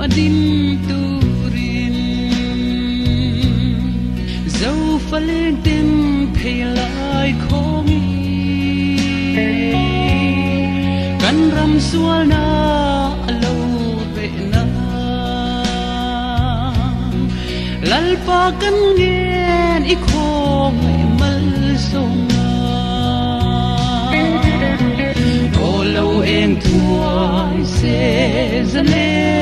Adin turin dấu pha lên tên thầy lại không căn ram xua na lâu về na lal pa căn nghe ik không mal sông ô lâu em thua sẽ dần lên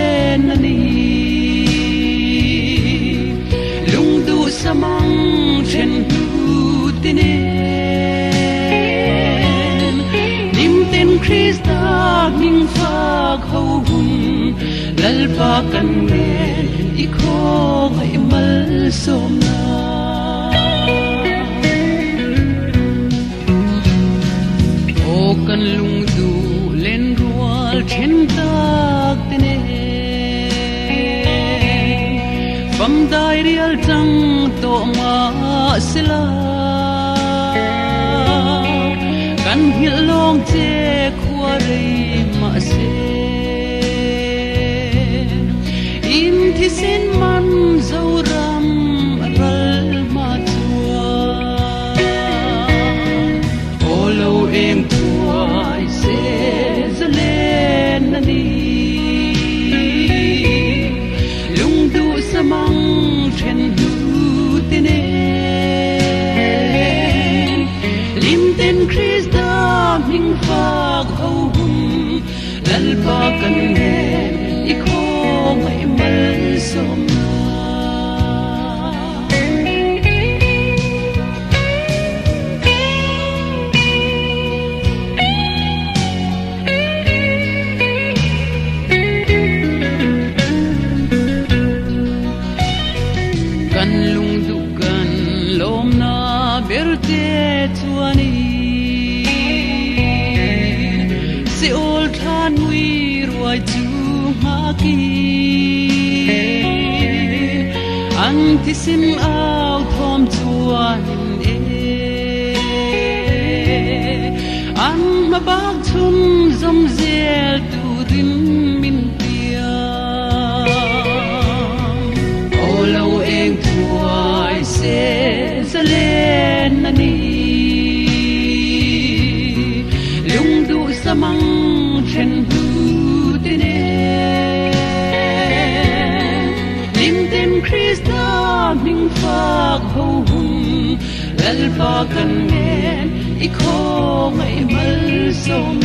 lung du samang chen tu tinen nim ten Krista ning phak hau hun lal pa kan ngen I kho ngai mal som na o kan lung du len rual chen tak tinen Bam dai rial tang to ma sila kan hil long che khua rei ma se im thi sin man zo ram ral ma chua o lo em tuai se zalen ni samang chen du tinen lim ten Krista ming phak hau hun lal pa kan ngen I kho ngai mal som na kan lung du kan lom na berte tuani se ol than wi ruai chu ma ki an ti sim au thom chuan e an ma bak thum zom zel tu rim min pia o lo eng tuai se zalen ani lung du samang chen du tinen lim ten Krista ming phak hau hun lal pa kan ngen I kho ngai mal som